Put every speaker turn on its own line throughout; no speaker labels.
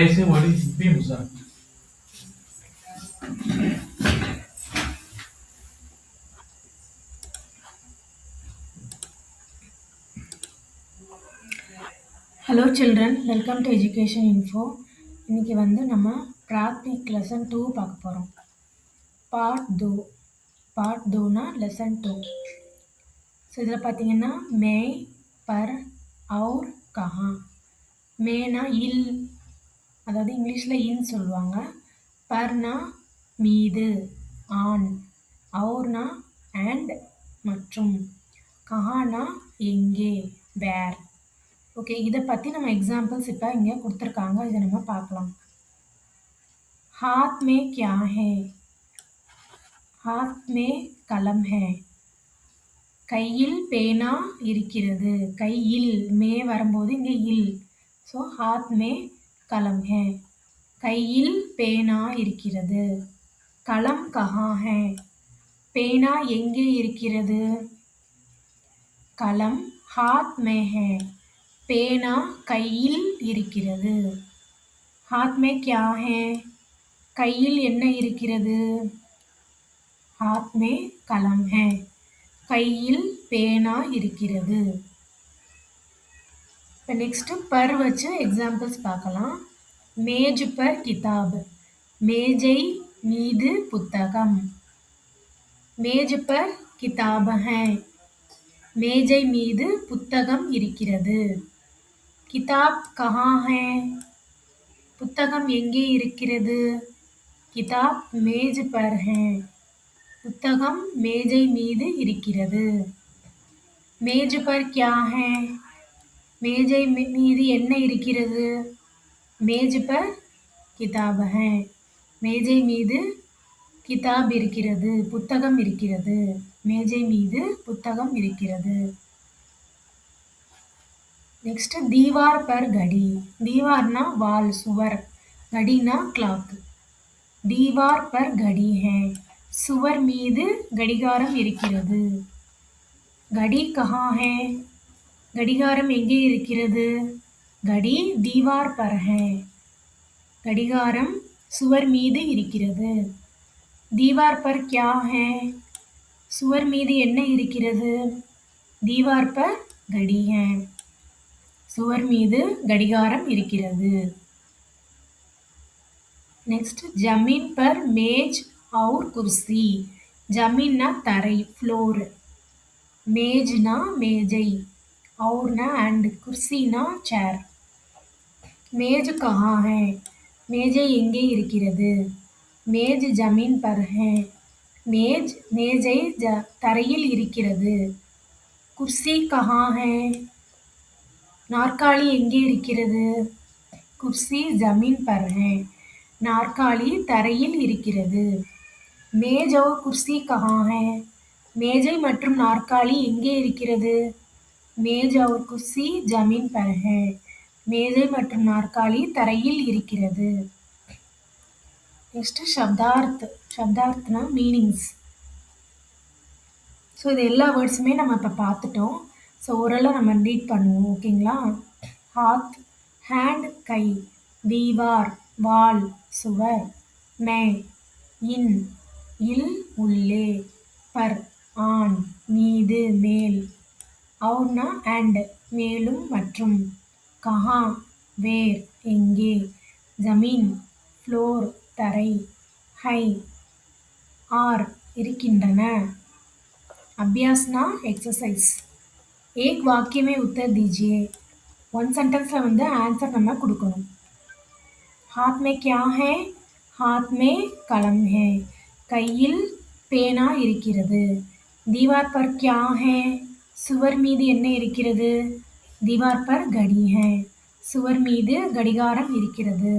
ऐसे word is bimsa.
Hello children, welcome to Education Info. இன்னைக்கு நம்ம பிராத்மிக் லெசன் 2 பார்க்க போகிறோம். Part 2னா lesson 2. ஸோ இதில் பார்த்தீங்கன்னா மே, பர், அவுர், கஹா. மேனா இல், அதாவது இங்கிலீஷில் இன்னு சொல்லுவாங்க. பர்னா மீது, ஆன். அவுர்னா அண்ட், மற்றும். கஹானா எங்கே, வேர். ஓகே, இதை பற்றி நம்ம எக்ஸாம்பிள்ஸ் இப்போ இங்கே கொடுத்துருக்காங்க, இதை நம்ம பார்க்கலாம். ஹாத் மே கியா ஹே, ஹாத் மே கலம் ஹே. கையில் பேனா இருக்கிறது. கையில் மே வரும்போது இங்கே இல். ஸோ ஹாத் மே கலம் ஹே, கையில் பேனா இருக்கிறது. கலம் கஹா ஹே, பேனா எங்கே இருக்கிறது. கலம் ஹாத் மே ஹே, பேனா கையில் இருக்கிறது. ஹாத் மே கியா ஹே, கையில் என்ன இருக்கிறது. ஹாத் மே கலம் ஹே, கையில் பேனா இருக்கிறது. இப்போ நெக்ஸ்ட் பர் வச்சு எக்ஸாம்பிள்ஸ் பார்க்கலாம். மேஜ் பர் கிதாப், மேஜை மீது புத்தகம். மேஜ் பர் கிதாப் ஹே, மேஜை மீது புத்தகம் இருக்கிறது. கிதாப் கஹா ஹே, புத்தகம் எங்கே இருக்கிறது. கிதாப் மேஜ் பர் ஹே, புத்தகம் மேஜை மீது இருக்கிறது. மேஜ் பர் கியா ஹே, மேஜை மீது என்ன இருக்கிறது. மேஜ் பர் கிதாப் ஹே, மேஜை மீது கிதாப் இருக்கிறது, புத்தகம் இருக்கிறது. மேஜை மீது புத்தகம் இருக்கிறது. நெக்ஸ்ட் தீவார் பர் கடி. தீவார்னா வால், சுவர். கடினா கிளாக். தீவார் பர் கடி ஹே, சுவர் மீது கடிகாரம் இருக்கிறது. கடி கஹா ஹே, கடிகாரம் எங்கே இருக்கிறது. கடி தீவார் பர் ஹே, கடிகாரம் சுவர் மீது இருக்கிறது. தீவார் பர் கியா ஹே, சுவர் மீது என்ன இருக்கிறது. தீவார் பர் கடி ஹே, சுவர் மீது கடிகாரம் இருக்கிறது. நெக்ஸ்ட் ஜமீன் பர் மேஜ் அவுர் குர்சி. ஜமீன்னா தரை, ஃப்ளோர். மேஜ்னா மேஜை, அவுர்னா அண்ட், குர்சினா சேர். மேஜ் கஹா ஹே, மேஜை எங்கே இருக்கிறது. மேஜ் ஜமீன் பர் ஹே, மேஜ் மேஜை தரையில் இருக்கிறது. குர்சி கஹா ஹே, நாற்காலி எங்கே இருக்கிறது. குர்சி ஜமீன் பர் ஹே, நாற்காலி தரையில் இருக்கிறது. மேஜ் और குர்சி கஹா ஹே, மேஜை மற்றும் நாற்காலி எங்கே இருக்கிறது. மேஜ் और குர்சி ஜமீன் பர் ஹே, மேஜை மற்றும் நாற்காலி தரையில் இருக்கிறது. நெக்ஸ்ட் சப்தார்த். சப்தார்த்னா மீனிங்ஸ். ஸோ இது எல்லா வேர்ட்ஸுமே நம்ம இப்போ பார்த்துட்டோம். ஸோ ஓரளவு நம்ம ரீட் பண்ணுவோம், ஓகேங்களா. ஹாத் ஹேண்ட், கை. தீவார் வால், சுவர். மே இன், இல் உள்ளே. பர் ஆன், மீது, மேல். அவுர்னா அண்ட், மேலும் மற்றும். கஹா வேர், எங்கே. ஜமீன் ஃப்ளோர், தரை. ஹை ஆர், இருக்கின்றன. அபியாஸ்னா எக்ஸசைஸ். एक वाक्य में उत्तर दीजिए. ஒன் சென்டென்ஸில் ஆன்சர் நம்ம கொடுக்கணும். हाथ में क्या है. हाथ में कलम है, கையில் பேனா இருக்கிறது. दीवार पर क्या है, சுவர் மீது என்ன இருக்கிறது. दीवार पर घड़ी है, சுவர் மீது கடிகாரம் இருக்கிறது.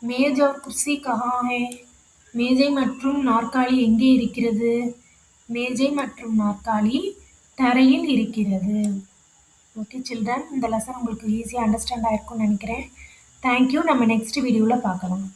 मेज और कुर्सी कहाँ है, மேஜை மற்றும் நாற்காலி எங்கே இருக்கிறது. மேஜை மற்றும் நாற்காலி தரையில் இருக்கிறது. ஓகே சில்ட்ரன், இந்த லெசன் உங்களுக்கு ஈஸியாக அண்டர்ஸ்டாண்ட் ஆயிருக்கும்னு நினைக்கிறேன். தேங்க்யூ. நம்ம நெக்ஸ்ட் வீடியோவில் பார்க்கலாம்.